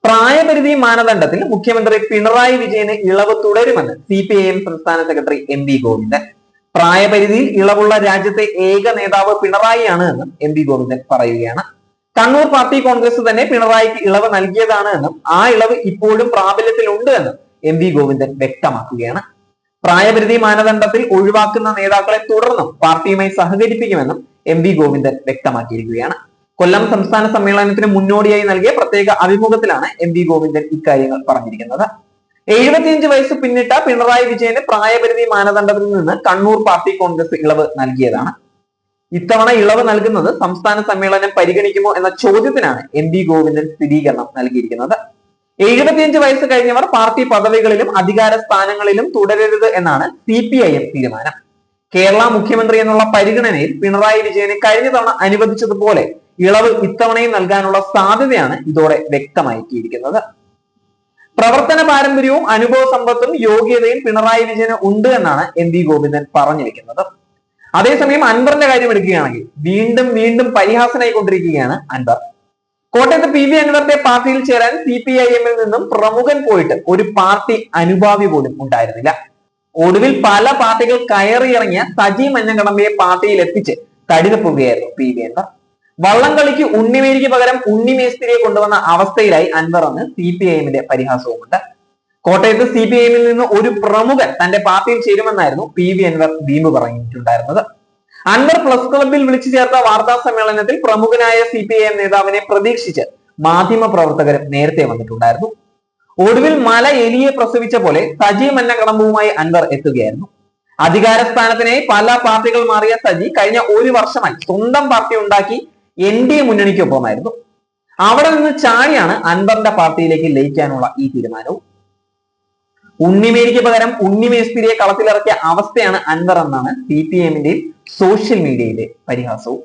പ്രായപരിധി മാനദണ്ഡത്തിൽ മുഖ്യമന്ത്രി പിണറായി വിജയന് ഇളവ് തുടരുമെന്ന് CPIM സംസ്ഥാന സെക്രട്ടറി MV ഗോവിന്ദൻ. പ്രായപരിധിയിൽ ഇളവുള്ള രാജ്യത്തെ ഏക നേതാവ് പിണറായിയാണ് എന്നും MV ഗോവിന്ദൻ പറയുകയാണ്. കണ്ണൂർ പാർട്ടി കോൺഗ്രസ് തന്നെ പിണറായിക്ക് ഇളവ് നൽകിയതാണ് എന്നും ആ ഇളവ് ഇപ്പോഴും പ്രാബല്യത്തിലുണ്ട് എന്നും MV ഗോവിന്ദൻ വ്യക്തമാക്കുകയാണ്. പ്രായപരിധി മാനദണ്ഡത്തിൽ ഒഴിവാക്കുന്ന നേതാക്കളെ തുടർന്നും പാർട്ടിയുമായി സഹകരിപ്പിക്കുമെന്നും MV ഗോവിന്ദൻ വ്യക്തമാക്കിയിരിക്കുകയാണ്. കൊല്ലം സംസ്ഥാന സമ്മേളനത്തിന് മുന്നോടിയായി നൽകിയ പ്രത്യേക അഭിമുഖത്തിലാണ് MV ഗോവിന്ദൻ ഇക്കാര്യങ്ങൾ പറഞ്ഞിരിക്കുന്നത്. 75 വയസ്സ് പിന്നിട്ട പിണറായി വിജയന് പ്രായപരിധി മാനദണ്ഡത്തിൽ നിന്ന് കണ്ണൂർ പാർട്ടി കോൺഗ്രസ് ഇളവ് നൽകിയതാണ്. ഇത്തവണ ഇളവ് നൽകുന്നത് സംസ്ഥാന സമ്മേളനം പരിഗണിക്കുമോ എന്ന ചോദ്യത്തിനാണ് MV ഗോവിന്ദൻ സ്ഥിരീകരണം നൽകിയിരിക്കുന്നത്. 75 വയസ്സ് കഴിഞ്ഞവർ പാർട്ടി പദവികളിലും അധികാര സ്ഥാനങ്ങളിലും തുടരരുത് എന്നാണ് CPIM തീരുമാനം. കേരള മുഖ്യമന്ത്രി എന്നുള്ള പരിഗണനയിൽ പിണറായി വിജയന് കഴിഞ്ഞ തവണ അനുവദിച്ചതുപോലെ ഇളവ് ഇത്തവണയും നൽകാനുള്ള സാധ്യതയാണ് ഇതോടെ വ്യക്തമാക്കിയിരിക്കുന്നത്. പ്രവർത്തന പാരമ്പര്യവും അനുഭവ സമ്പത്തും യോഗ്യതയും പിണറായി വിജയന് ഉണ്ട് എന്നാണ് MV ഗോവിന്ദൻ പറഞ്ഞു വെക്കുന്നത്. അതേസമയം അൻവറിന്റെ കാര്യം എടുക്കുകയാണെങ്കിൽ വീണ്ടും പരിഹാസനായിക്കൊണ്ടിരിക്കുകയാണ് അൻവർ. കോട്ടയത്ത് PV അൻവറിന്റെ പാർട്ടിയിൽ ചേരാൻ CPIM-ൽ നിന്നും പ്രമുഖൻ പോയിട്ട് ഒരു പാർട്ടി അനുഭാവി പോലും ഉണ്ടായിരുന്നില്ല. ഒടുവിൽ പല പാർട്ടികൾ കയറിയിറങ്ങിയ സജി മഞ്ഞക്കടമ്പയെ പാർട്ടിയിൽ എത്തിച്ച് തടിതപ്പുകയായിരുന്നു PV അൻവർ. വള്ളംകളിക്ക് ഉണ്ണിമേരിക്ക് പകരം ഉണ്ണിമേസ്തിരിയെ കൊണ്ടുവന്ന അവസ്ഥയിലായി അൻവർ എന്ന് CPIM-ന്റെ പരിഹാസവുമുണ്ട്. കോട്ടയത്ത് CPIM-ൽ നിന്ന് ഒരു പ്രമുഖൻ തന്റെ പാർട്ടിയിൽ ചേരുമെന്നായിരുന്നു PV അൻവർ വീമ്പ് പറഞ്ഞിട്ടുണ്ടായിരുന്നത്. അൻവർ പ്രസ് ക്ലബിൽ വിളിച്ചു ചേർത്ത വാർത്താ സമ്മേളനത്തിൽ പ്രമുഖനായ CPIM നേതാവിനെ പ്രതീക്ഷിച്ച് മാധ്യമ പ്രവർത്തകരും നേരത്തെ വന്നിട്ടുണ്ടായിരുന്നു. ഒടുവിൽ മല എലിയെ പ്രസവിച്ച പോലെ സജി മഞ്ഞക്കടമ്പുമായി അൻവർ എത്തുകയായിരുന്നു. അധികാര സ്ഥാനത്തിനായി പല പാർട്ടികൾ മാറിയ സജി കഴിഞ്ഞ ഒരു വർഷമായി സ്വന്തം പാർട്ടി ഉണ്ടാക്കി NDA മുന്നണിക്കൊപ്പമായിരുന്നു. അവിടെ നിന്ന് ചാടിയാണ് അൻവറിന്റെ പാർട്ടിയിലേക്ക് ലയിക്കാനുള്ള ഈ തീരുമാനവും. ഉണ്ണിമേരിക്ക് പകരം ഉണ്ണിമേസ്തിരിയെ കളത്തിലിറക്കിയ അവസ്ഥയാണ് അൻവർ എന്നാണ് CPIM-ന്റെയും സോഷ്യൽ മീഡിയയിലെ പരിഹാസവും.